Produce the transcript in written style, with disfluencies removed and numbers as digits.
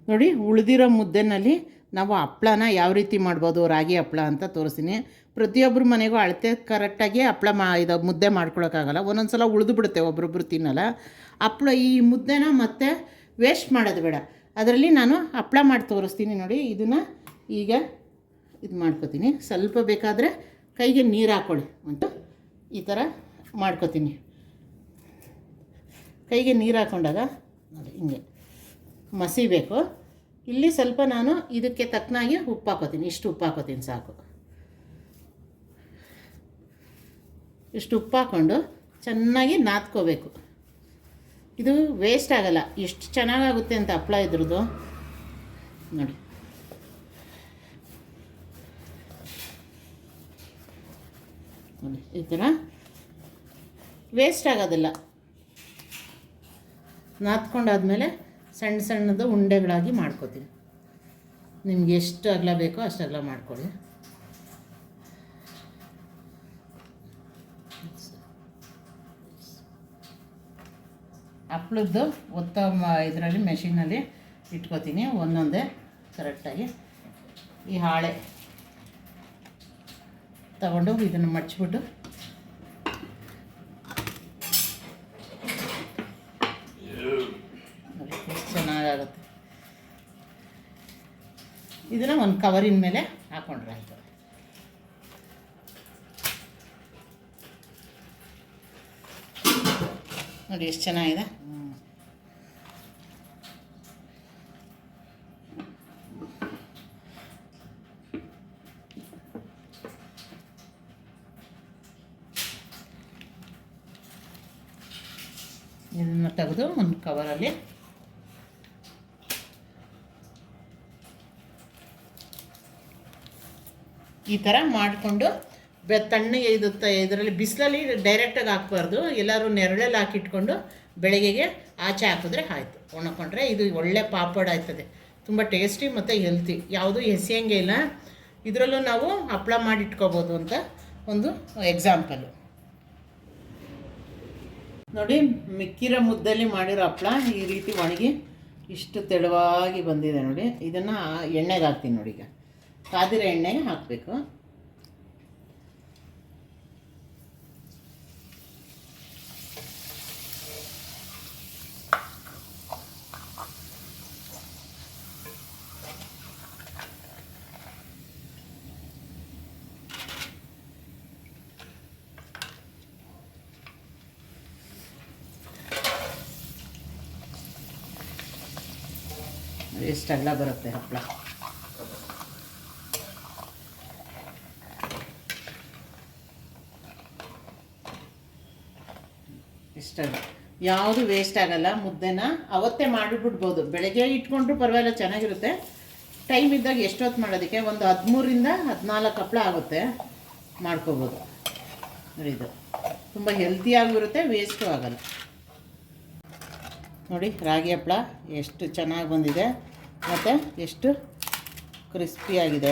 ನೋಡಿ ಉಳಿದಿರೋ ಮುದ್ದೆನಲ್ಲಿ ನಾವು ಹಪ್ಳನ ಯಾವ ರೀತಿ ಮಾಡ್ಬೋದು, ರಾಗಿ ಹಪ್ಳ ಅಂತ ತೋರಿಸ್ತೀನಿ. ಪ್ರತಿಯೊಬ್ಬರ ಮನೆಗೂ ಅಳತೆ ಕರೆಕ್ಟಾಗಿ ಹಪ್ಳ ಇದು ಮುದ್ದೆ ಮಾಡ್ಕೊಳಕ್ಕಾಗಲ್ಲ, ಒಂದೊಂದು ಸಲ ಉಳಿದು ಬಿಡುತ್ತೆ, ಒಬ್ರೊಬ್ರು ತಿನ್ನಲ್ಲ. ಹಪ್ಳ ಈ ಮುದ್ದೆನ ಮತ್ತೆ ವೇಸ್ಟ್ ಮಾಡೋದು ಬೇಡ, ಅದರಲ್ಲಿ ನಾನು ಹಪ್ಳ ಮಾಡಿ ತೋರಿಸ್ತೀನಿ ನೋಡಿ. ಇದನ್ನು ಈಗ ಇದು ಮಾಡ್ಕೊತೀನಿ. ಸ್ವಲ್ಪ ಬೇಕಾದರೆ ಕೈಗೆ ನೀರು ಹಾಕ್ಕೊಳ್ಳಿ ಅಂತ ಈ ಥರ ಮಾಡ್ಕೊತೀನಿ. ಕೈಗೆ ನೀರು ಹಾಕ್ಕೊಂಡಾಗ ನೋಡಿ ಹಿಂಗೆ ಮಸಿಬೇಕು. ಇಲ್ಲಿ ಸ್ವಲ್ಪ ನಾನು ಇದಕ್ಕೆ ತಕ್ಕನಾಗಿ ಉಪ್ಪು ಹಾಕೋತೀನಿ, ಇಷ್ಟು ಉಪ್ಪು ಹಾಕೋತೀನಿ ಸಾಕು. ಇಷ್ಟು ಉಪ್ಪು ಹಾಕ್ಕೊಂಡು ಚೆನ್ನಾಗಿ ನಾದ್ಕೋಬೇಕು. ಇದು ವೇಸ್ಟ್ ಆಗಲ್ಲ, ಎಷ್ಟು ಚೆನ್ನಾಗಾಗುತ್ತೆ ಅಂತ ಹಪ್ಳ ಇದ್ರದ್ದು ನೋಡಿ. ನೋಡಿ ಈ ಥರ ವೇಸ್ಟ್ ಆಗೋದಿಲ್ಲ. ನಾದ್ಕೊಂಡಾದ್ಮೇಲೆ ಸಣ್ಣ ಸಣ್ಣದು ಉಂಡೆಗಳಾಗಿ ಮಾಡ್ಕೋತೀನಿ. ನಿಮ್ಗೆ ಎಷ್ಟು ಅಗಲ ಬೇಕೋ ಅಷ್ಟು ಅಗಲ ಮಾಡ್ಕೊಳ್ಳಿ. ಹಪ್ಳದ್ದು ಇದರಲ್ಲಿ ಮೆಷಿನಲ್ಲಿ ಇಟ್ಕೋತೀನಿ ಒಂದೊಂದೇ ಕರೆಕ್ಟಾಗಿ. ಈ ಹಾಳೆ ತಗೊಂಡು ಇದನ್ನು ಮಡ್ಚಿಬಿಟ್ಟು ಎಷ್ಟು ಚೆನ್ನಾಗಾಗುತ್ತೆ. ಇದನ್ನು ಒಂದು ಕವರಿನ ಮೇಲೆ ಹಾಕ್ಕೊಂಡ್ರೆ ಆಯಿತು. ನೋಡಿ ಎಷ್ಟು ಚೆನ್ನಾಗಿದೆ. ಇದನ್ನು ತೆಗೆದು ಒಂದು ಕವರಲ್ಲಿ ಈ ಥರ ಮಾಡಿಕೊಂಡು ತಣ್ಣಗೆ ಇದರಲ್ಲಿ ಬಿಸಿಲಲ್ಲಿ ಡೈರೆಕ್ಟಾಗಿ ಹಾಕ್ಬಾರ್ದು. ಎಲ್ಲರೂ ನೆರಳಲ್ಲಿ ಹಾಕಿಟ್ಕೊಂಡು ಬೆಳಗ್ಗೆಗೆ ಆಚೆ ಹಾಕಿದ್ರೆ ಆಯಿತು, ಒಣಕೊಂಡ್ರೆ ಇದು ಒಳ್ಳೆ ಪಾಪಡ್ ಆಯ್ತದೆ. ತುಂಬ ಟೇಸ್ಟಿ ಮತ್ತು ಹೆಲ್ತಿ, ಯಾವುದೂ ಎಸೆಯಂಗೆ ಇಲ್ಲ. ಇದರಲ್ಲೂ ನಾವು ಹಪ್ಪಳ ಮಾಡಿಟ್ಕೋಬೋದು ಅಂತ ಒಂದು ಎಕ್ಸಾಂಪಲು ನೋಡಿ. ಮಿಕ್ಕಿರೋ ಮುದ್ದಲ್ಲಿ ಮಾಡಿರೋ ಹಪ್ಪಳ ಈ ರೀತಿ ಒಣಗಿ ಇಷ್ಟು ತೆಳುವಾಗಿ ಬಂದಿದೆ ನೋಡಿ. ಇದನ್ನು ಎಣ್ಣೆಗೆ ಹಾಕ್ತೀನಿ ನೋಡಿ. ಈಗ ಕಾದಿರೋ ಎಣ್ಣೆಗೆ ಹಾಕಬೇಕು. ಎಷ್ಟೆಲ್ಲ ಬರುತ್ತೆ ಹಪ್ಪಳ. ಇಷ್ಟಲ್ಲ, ಯಾವುದು ವೇಸ್ಟ್ ಆಗಲ್ಲ. ಮುದ್ದೆನ ಅವತ್ತೇ ಮಾಡಿಬಿಡ್ಬೋದು, ಬೆಳಗ್ಗೆ ಇಟ್ಕೊಂಡ್ರು ಪರವಾಗಿಲ್ಲ, ಚೆನ್ನಾಗಿರುತ್ತೆ. ಟೈಮ್ ಇದ್ದಾಗ ಎಷ್ಟೊತ್ತು ಮಾಡೋದಕ್ಕೆ ಒಂದು 13ರಿಂದ 14 ಹಪ್ಪಳ ಆಗುತ್ತೆ, ಮಾಡ್ಕೋಬೋದು ನೋಡಿ. ಇದು ತುಂಬ ಹೆಲ್ತಿಯಾಗಿರುತ್ತೆ, ವೇಸ್ಟು ಆಗಲ್ಲ ನೋಡಿ. ರಾಗಿ ಹಪ್ಪಳ ಎಷ್ಟು ಚೆನ್ನಾಗಿ ಬಂದಿದೆ ಮತ್ತು ಎಷ್ಟು ಕ್ರಿಸ್ಪಿಯಾಗಿದೆ.